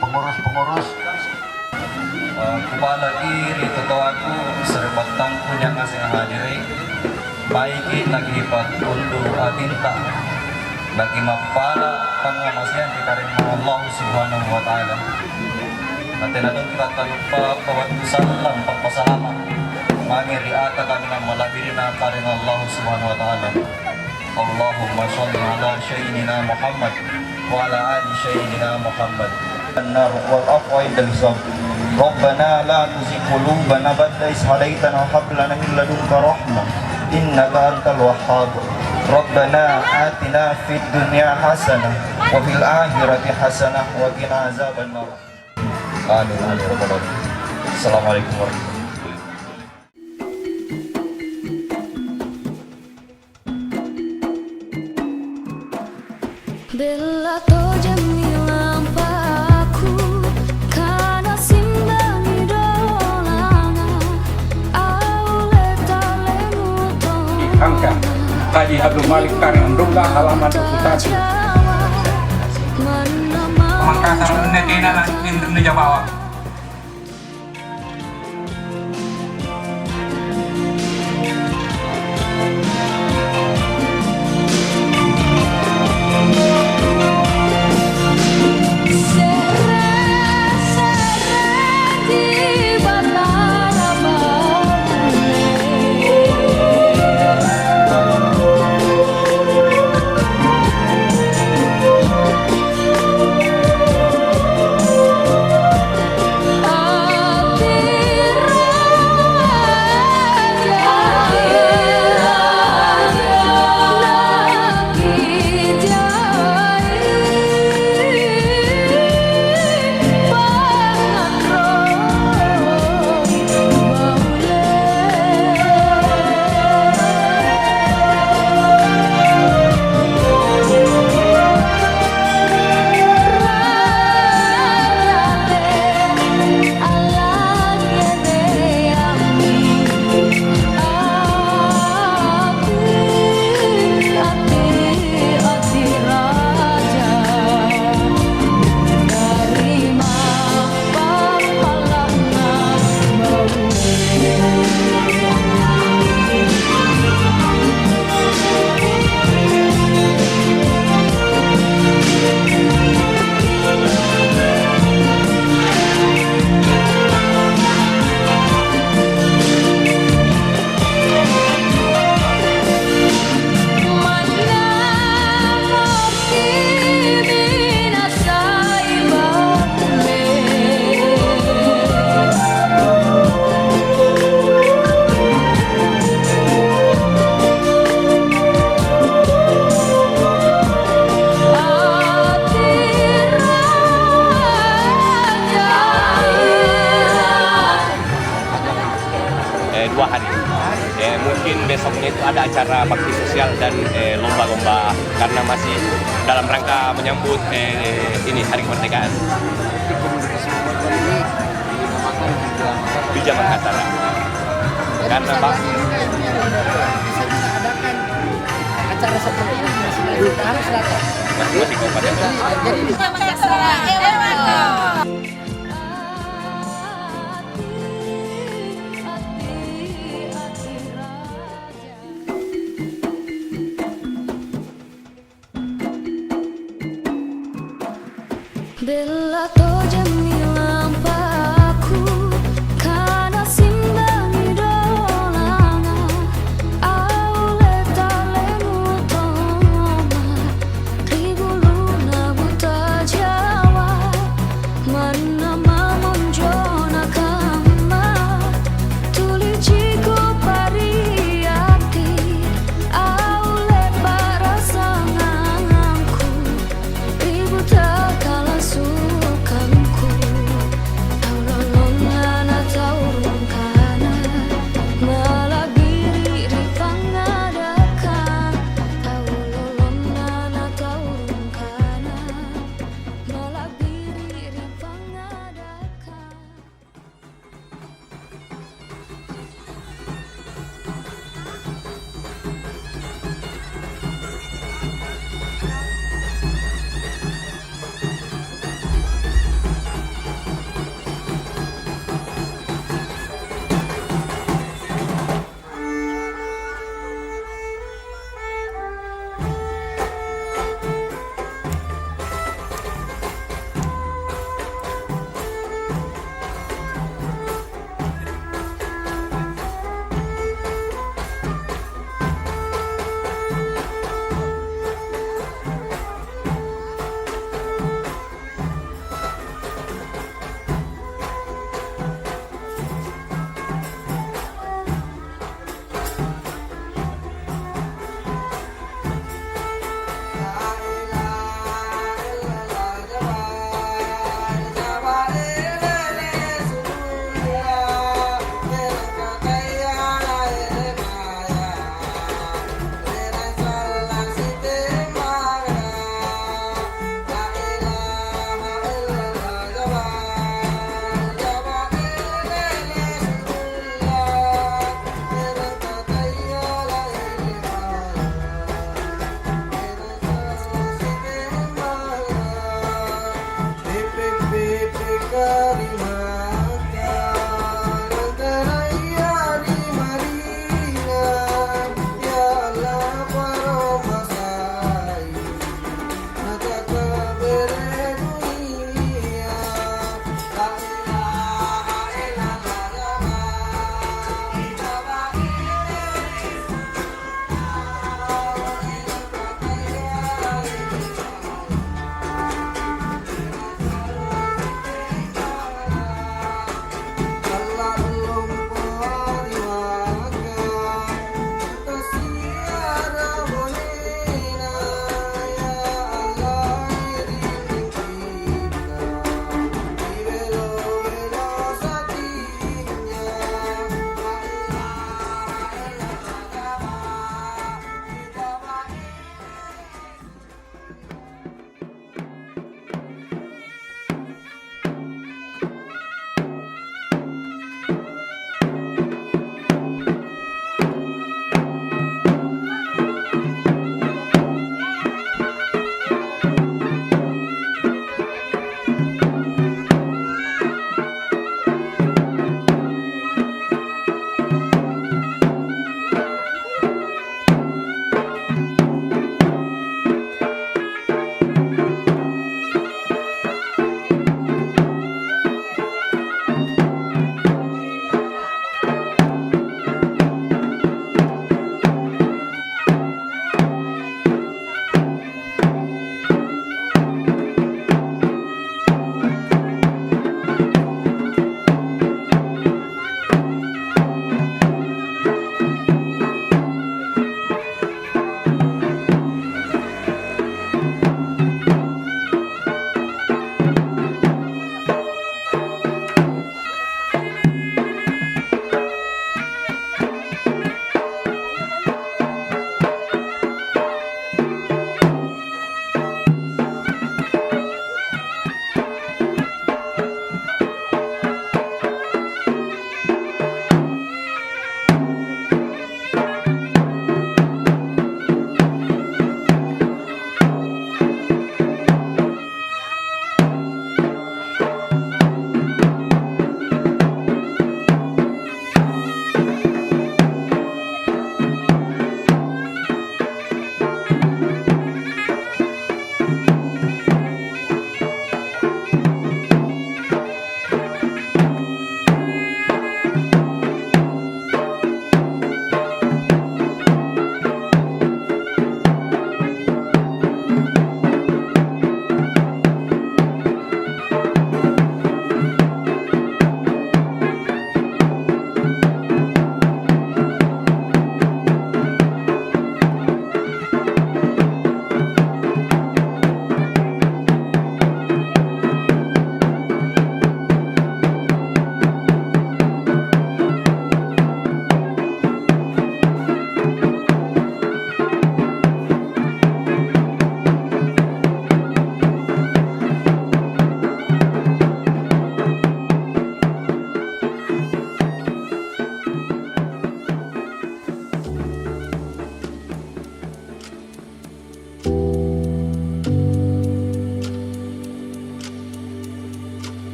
pengurus-pengurus Kepala iri totoaku serbatang punya ngasih hadiri baiki lagi undu atinta bagi mapala pangamasan dikarenakan Allah Subhanahu wa taala. Natin kita talupa pawatu salam pagpasalamat mangiri ata kami na malabiri na karing Allah Subhanahu wa taala. Allahumma shalli ala sayyidina Muhammad wa ala ali sayyidina Muhammad. النار والعفو عند الحساب ربنا لا تزغ قلوبنا بعد إذ هديتنا وهب لنا من لدنك رحمة إنك أنت الوهاب ربنا آتنا في الدنيا حسنة وفي الآخرة حسنة وقنا عذاب النار آمين آمين رب العالمين. السلام عليكم ورحمة الله. Bella to jamilan paku kana simbani dolanga aule talemu to Angka Haji Abdul Malik Karim Ndungga halaman 21 Pemangkasan Netina Indonesia Bawah. Mungkin besoknya itu ada acara bakti sosial dan lomba-lomba karena masih dalam rangka menyambut ini Hari Kemerdekaan di zaman Katara. Karena Pak adakan acara seperti ini kita harus datang. masing-masing kabupaten. Bella to jamilan paku kana simbani dolanga aule talemu toma riguluna buta jawa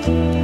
Ku